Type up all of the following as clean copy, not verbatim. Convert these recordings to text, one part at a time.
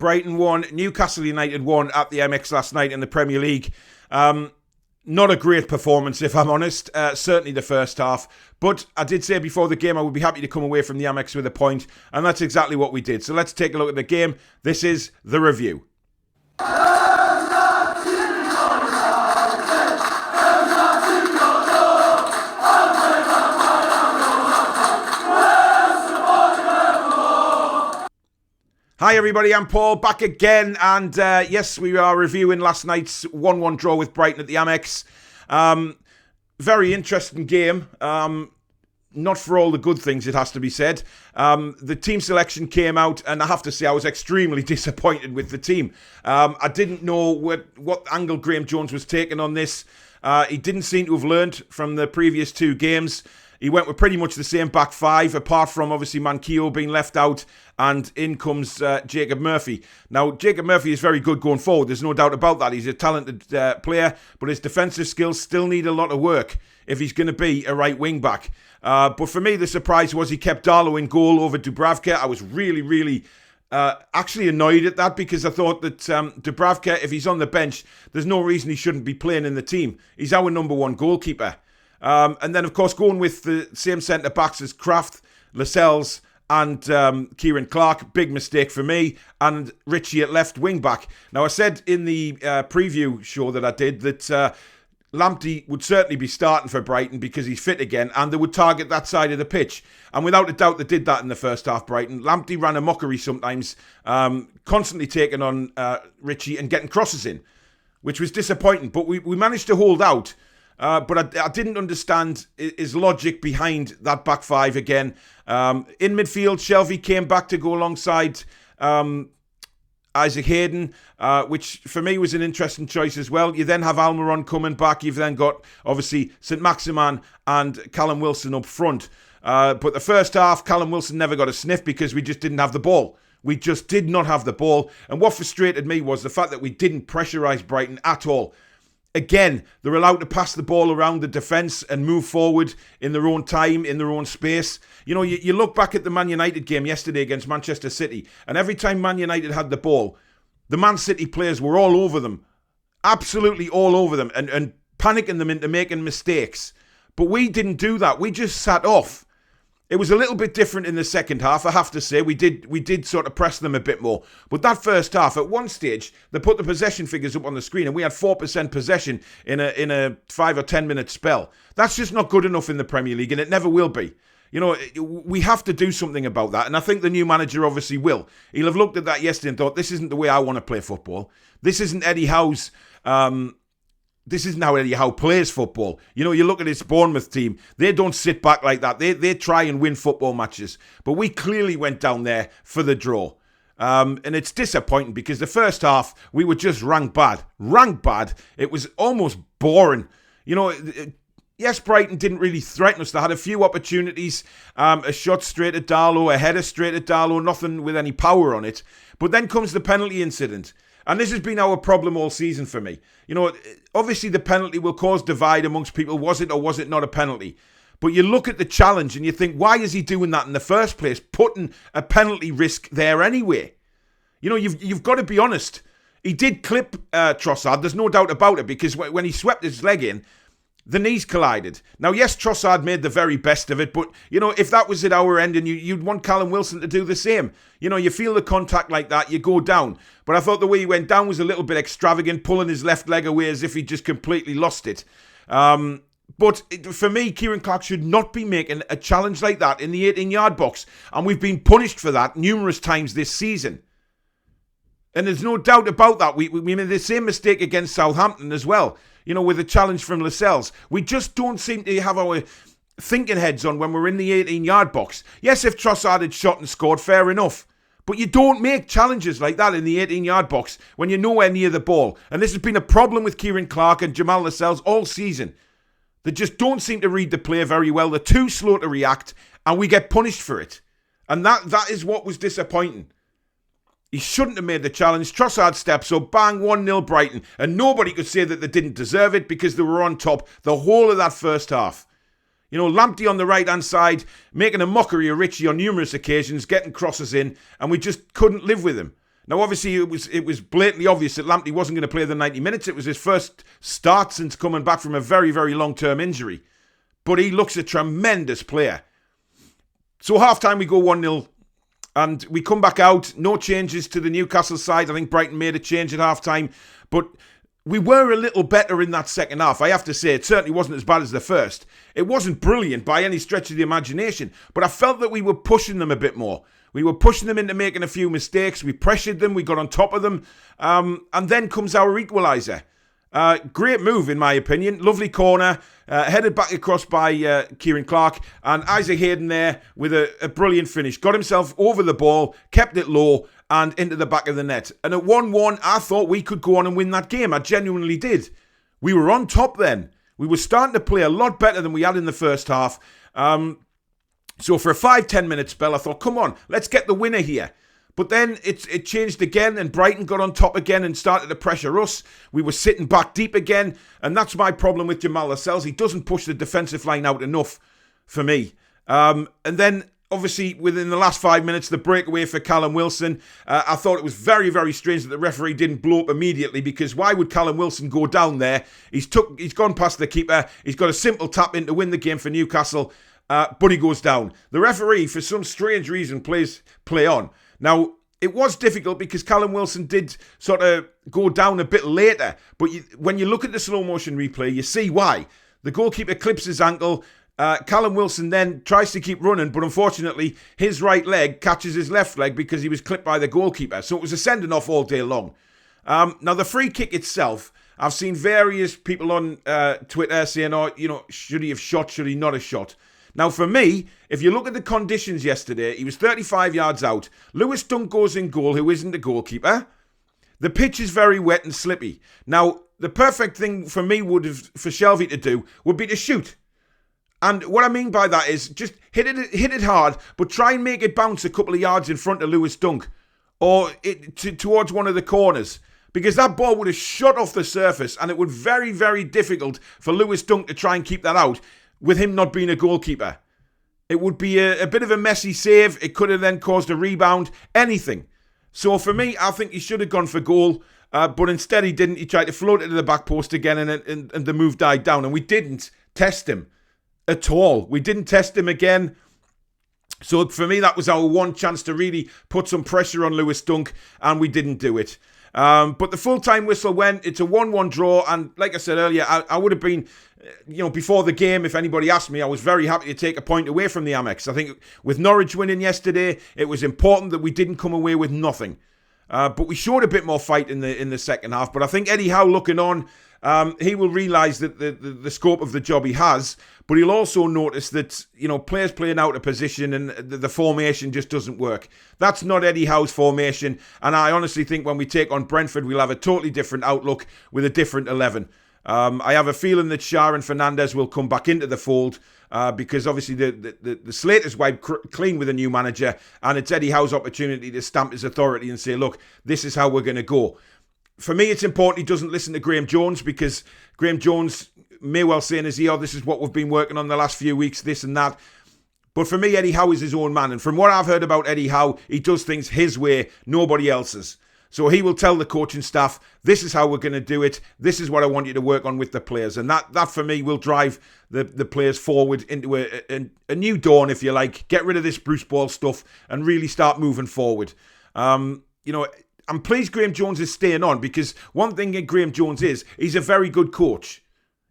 Brighton won, Newcastle United won at the Amex last night in the Premier League. Not a great performance, if I'm honest. Certainly the first half. But I did say before the game I would be happy to come away from the Amex with a point. And that's exactly what we did. So let's take a look at the game. This is the review. Hi everybody, I'm Paul, back again, and yes, we are reviewing last night's 1-1 draw with Brighton at the Amex. Very interesting game, not for all the good things, it has to be said. The team selection came out, and I have to say I was extremely disappointed with the team. I didn't know what angle Graeme Jones was taking on this. He didn't seem to have learned from the previous two games. He went with pretty much the same back five, apart from obviously Manquillo being left out, and in comes Jacob Murphy. Now, Jacob Murphy is very good going forward. There's no doubt about that. He's a talented player, but his defensive skills still need a lot of work if he's going to be a right wing back. But for me, the surprise was he kept Darlow in goal over Dubravka. I was really actually annoyed at that, because I thought that Dubravka, if he's on the bench, there's no reason he shouldn't be playing in the team. He's our number one goalkeeper. And then, of course, going with the same centre-backs as Kraft, Lascelles and Kieran Clark, big mistake for me, and Ritchie at left wing-back. Now, I said in the preview show that I did that Lamptey would certainly be starting for Brighton because he's fit again, and they would target that side of the pitch. And without a doubt, they did that in the first half, Brighton. Lamptey ran a mockery sometimes, constantly taking on Ritchie and getting crosses in, which was disappointing. But we managed to hold out. But I didn't understand his logic behind that back five again. In midfield, Shelvey came back to go alongside Isaac Hayden, which for me was an interesting choice as well. You then have Almiron coming back. You've then got, obviously, St Maximin and Callum Wilson up front. But the first half, Callum Wilson never got a sniff because we just didn't have the ball. We just did not have the ball. And what frustrated me was the fact that we didn't pressurise Brighton at all. Again, they're allowed to pass the ball around the defence and move forward in their own time, in their own space. You know, you look back at the Man United game yesterday against Manchester City, and every time Man United had the ball, the Man City players were all over them. Absolutely all over them, and panicking them into making mistakes. But we didn't do that. We just sat off. It was a little bit different in the second half, I have to say. We did sort of press them a bit more. But that first half, at one stage, they put the possession figures up on the screen, and we had 4% possession in a 5 or 10 minute spell. That's just not good enough in the Premier League, and it never will be. You know, we have to do something about that, and I think the new manager obviously will. He'll have looked at that yesterday and thought, this isn't the way I want to play football. This isn't Eddie Howe's... This isn't how Eddie Howe plays football. You know, you look at his Bournemouth team, they don't sit back like that. They try and win football matches. But we clearly went down there for the draw. And it's disappointing because the first half, we were just ranked bad. Ranked bad. It was almost boring. You know, yes, Brighton didn't really threaten us. They had a few opportunities. A shot straight at Darlow, a header straight at Darlow, nothing with any power on it. But then comes the penalty incident. And this has been our problem all season for me. You know, obviously the penalty will cause divide amongst people. Was it or was it not a penalty? But you look at the challenge and you think, why is he doing that in the first place? Putting a penalty risk there anyway. You know, you've got to be honest. He did clip Trossard. There's no doubt about it, because when he swept his leg in, the knees collided. Now, yes, Trossard made the very best of it, but, you know, if that was at our end and you'd want Callum Wilson to do the same. You know, you feel the contact like that, you go down. But I thought the way he went down was a little bit extravagant, pulling his left leg away as if he just completely lost it. But for me, Kieran Clark should not be making a challenge like that in the 18-yard box. And we've been punished for that numerous times this season. And there's no doubt about that. We made the same mistake against Southampton as well. You know, with a challenge from Lascelles. We just don't seem to have our thinking heads on when we're in the 18-yard box. Yes, if Trossard had shot and scored, fair enough. But you don't make challenges like that in the 18-yard box when you're nowhere near the ball. And this has been a problem with Kieran Clark and Jamal Lascelles all season. They just don't seem to read the play very well. They're too slow to react, and we get punished for it. And that is what was disappointing. He shouldn't have made the challenge. Trossard steps up, bang, 1-0 Brighton. And nobody could say that they didn't deserve it because they were on top the whole of that first half. You know, Lamptey on the right-hand side, making a mockery of Ritchie on numerous occasions, getting crosses in, and we just couldn't live with him. Now, obviously, it was blatantly obvious that Lamptey wasn't going to play the 90 minutes. It was his first start since coming back from a very, very long-term injury. But he looks a tremendous player. So half-time, we go 1-0. And we come back out. No changes to the Newcastle side. I think Brighton made a change at half-time. But we were a little better in that second half. I have to say, it certainly wasn't as bad as the first. It wasn't brilliant by any stretch of the imagination. But I felt that we were pushing them a bit more. We were pushing them into making a few mistakes. We pressured them. We got on top of them. And then comes our equaliser. Great move, in my opinion. Lovely corner. Headed back across by Kieran Clark. And Isaac Hayden there with a brilliant finish. Got himself over the ball. Kept it low. And into the back of the net. And at 1-1, I thought we could go on and win that game. I genuinely did. We were on top then. We were starting to play a lot better than we had in the first half. So for a 5-10 minute spell, I thought, come on, let's get the winner here. But then it changed again, and Brighton got on top again and started to pressure us. We were sitting back deep again, and that's my problem with Jamal Lascelles. He doesn't push the defensive line out enough for me. And then, obviously, within the last 5 minutes, the breakaway for Callum Wilson. I thought it was very, very strange that the referee didn't blow up immediately, because why would Callum Wilson go down there? He's gone past the keeper. He's got a simple tap in to win the game for Newcastle. But he goes down. The referee, for some strange reason, play on. Now, it was difficult because Callum Wilson did sort of go down a bit later. But when you look at the slow motion replay, you see why. The goalkeeper clips his ankle. Callum Wilson then tries to keep running, but unfortunately, his right leg catches his left leg because he was clipped by the goalkeeper. So it was a sending off all day long. Now, the free kick itself, I've seen various people on Twitter saying, should he have shot, should he not have shot? Now, for me, if you look at the conditions yesterday, he was 35 yards out. Lewis Dunk goes in goal, who isn't the goalkeeper. The pitch is very wet and slippy. Now, the perfect thing for me for Shelvey to do would be to shoot. And what I mean by that is just hit it hard, but try and make it bounce a couple of yards in front of Lewis Dunk or towards one of the corners. Because that ball would have shot off the surface, and it would be very, very difficult for Lewis Dunk to try and keep that out with him not being a goalkeeper. It would be a bit of a messy save. It could have then caused a rebound, anything. So for me, I think he should have gone for goal, but instead he didn't. He tried to float it to the back post again, and the move died down. And we didn't test him at all. We didn't test him again. So for me, that was our one chance to really put some pressure on Lewis Dunk, and we didn't do it. But the full-time whistle went. It's a 1-1 draw, and like I said earlier, I would have been, before the game, if anybody asked me, I was very happy to take a point away from the Amex. I think with Norwich winning yesterday, it was important that we didn't come away with nothing. But we showed a bit more fight in the second half. But I think Eddie Howe looking on, he will realise that the scope of the job he has, but he'll also notice that, players playing out of position and the formation just doesn't work. That's not Eddie Howe's formation, and I honestly think when we take on Brentford, we'll have a totally different outlook with a different 11. I have a feeling that Shah and Fernandez will come back into the fold because obviously the slate is wiped clean with a new manager, and it's Eddie Howe's opportunity to stamp his authority and say, look, this is how we're going to go. For me, it's important he doesn't listen to Graeme Jones, because Graeme Jones may well say in his ear, this is what we've been working on the last few weeks, this and that. But for me, Eddie Howe is his own man. And from what I've heard about Eddie Howe, he does things his way, nobody else's. So he will tell the coaching staff, this is how we're going to do it. This is what I want you to work on with the players. And that for me, will drive the players forward into a new dawn, if you like. Get rid of this Bruce Ball stuff and really start moving forward. I'm pleased Graeme Jones is staying on, because one thing Graeme Jones is, he's a very good coach.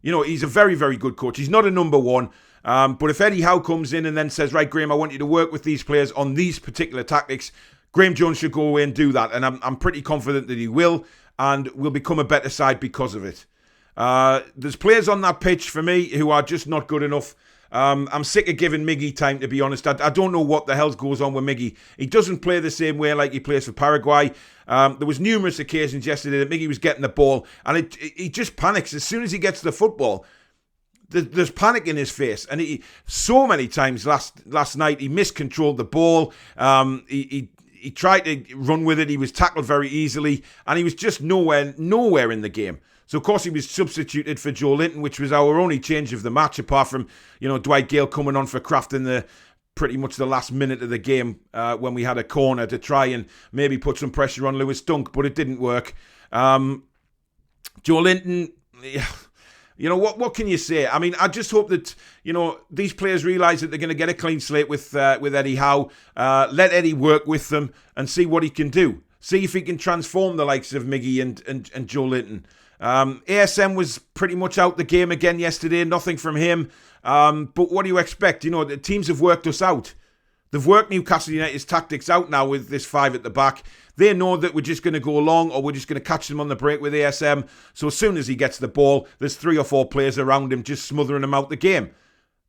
He's a very, very good coach. He's not a number one. But if Eddie Howe comes in and then says, right, Graeme, I want you to work with these players on these particular tactics, Graeme Jones should go away and do that. And I'm pretty confident that he will, and will become a better side because of it. There's players on that pitch for me who are just not good enough. I'm sick of giving Miggy time, to be honest. I don't know what the hell goes on with Miggy. He doesn't play the same way like he plays for Paraguay. There was numerous occasions yesterday that Miggy was getting the ball, and he just panics. As soon as he gets the football, there's panic in his face. And so many times last night, he miscontrolled the ball. He tried to run with it. He was tackled very easily, and he was just nowhere in the game. So, of course, he was substituted for Joe Linton, which was our only change of the match, apart from, Dwight Gale coming on for Kraft in the pretty much the last minute of the game when we had a corner to try and maybe put some pressure on Lewis Dunk, but it didn't work. Joe Linton, you know, what can you say? I mean, I just hope that, you know, these players realise that they're going to get a clean slate with Eddie Howe. Let Eddie work with them and see what he can do. See if he can transform the likes of Miggy and Joe Linton. ASM was pretty much out the game again yesterday. Nothing from him. But what do you expect? You know, the teams have worked us out. They've worked Newcastle United's tactics out now with this 5 at the back. They know that we're just going to go along or we're just going to catch them on the break with ASM. So as soon as he gets the ball, there's 3 or 4 players around him just smothering him out the game.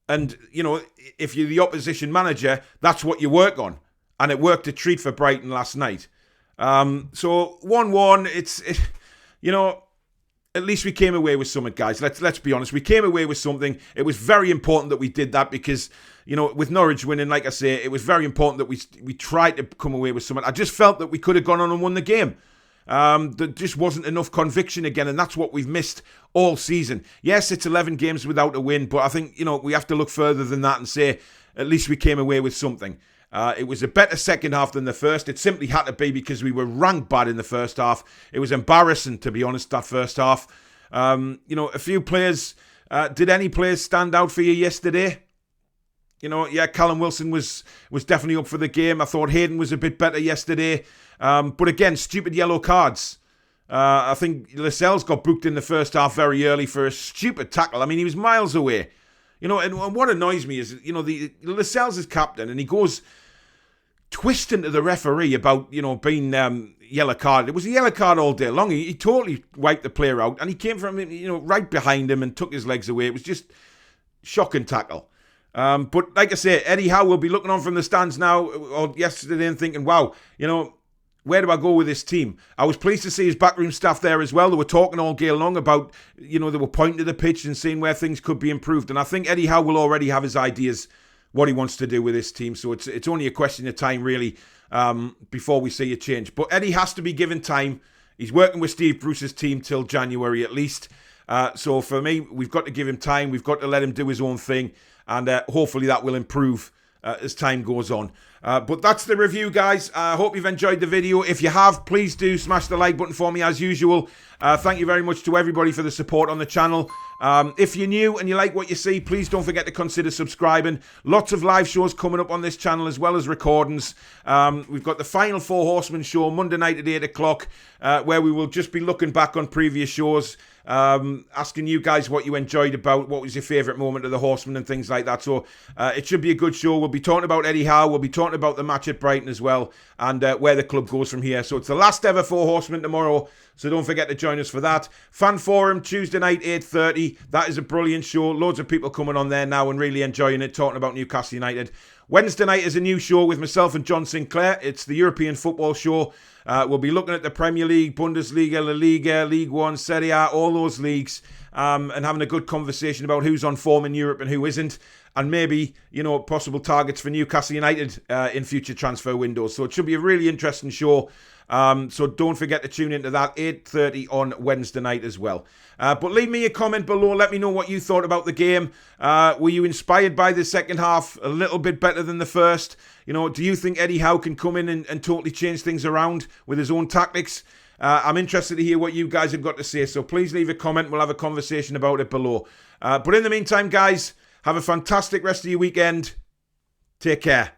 And, you know, if you're the opposition manager, that's what you work on. And it worked a treat for Brighton last night. So 1-1, you know, at least we came away with something, guys. Let's be honest. We came away with something. It was very important that we did that because, you know, with Norwich winning, like I say, it was very important that we tried to come away with something. I just felt that we could have gone on and won the game. There just wasn't enough conviction again, and that's what we've missed all season. Yes, it's 11 games without a win, but I think, you know, we have to look further than that and say at least we came away with something. It was a better second half than the first. It simply had to be because we were ranked bad in the first half. It was embarrassing, to be honest, that first half. You know, a few players, did any players stand out for you yesterday? You know, yeah, Callum Wilson was definitely up for the game. I thought Hayden was a bit better yesterday. But again, stupid yellow cards. I think Lascelles got booked in the first half very early for a stupid tackle. I mean, he was miles away. You know, and what annoys me is, you know, Lascelles is captain and he goes twisting to the referee about, you know, being yellow card. It was a yellow card all day long. He totally wiped the player out and he came from, you know, right behind him and took his legs away. It was just shocking tackle. But like I say, Eddie Howe will be looking on from the stands now or yesterday and thinking, wow, you know, where do I go with this team? I was pleased to see his backroom staff there as well. They were talking all game long about, you know, they were pointing to the pitch and seeing where things could be improved. And I think Eddie Howe will already have his ideas what he wants to do with this team. So it's only a question of time, really, before we see a change. But Eddie has to be given time. He's working with Steve Bruce's team till January at least. So for me, we've got to give him time. We've got to let him do his own thing. And hopefully that will improve as time goes on. But that's the review, guys. I hope you've enjoyed the video. If you have, please do smash the like button for me as usual. Thank you very much to everybody for the support on the channel. If you're new and you like what you see, please don't forget to consider subscribing. Lots of live shows coming up on this channel as well as recordings. We've got the Final Four Horsemen show Monday night at 8 o'clock where we will just be looking back on previous shows. Asking you guys what you enjoyed about, what was your favourite moment of the Horsemen and things like that. So it should be a good show. We'll be talking about Eddie Howe, we'll be talking about the match at Brighton as well, and where the club goes from here. So it's the last ever Four Horsemen tomorrow, so don't forget to join us for that. Fan Forum Tuesday night 8:30. That is a brilliant show. Loads of people coming on there now and really enjoying it, talking about Newcastle United. Wednesday night is a new show with myself and John Sinclair. It's the European Football Show. We'll be looking at the Premier League, Bundesliga, La Liga, League One, Serie A, all those leagues, and having a good conversation about who's on form in Europe and who isn't, and maybe, you know, possible targets for Newcastle United in future transfer windows. So it should be a really interesting show. So don't forget to tune into that, 8:30 on Wednesday night as well. But leave me a comment below. Let me know what you thought about the game. Were you inspired by the second half a little bit better than the first? You know, do you think Eddie Howe can come in and totally change things around with his own tactics? I'm interested to hear what you guys have got to say. So please leave a comment. We'll have a conversation about it below. But in the meantime, guys, have a fantastic rest of your weekend. Take care.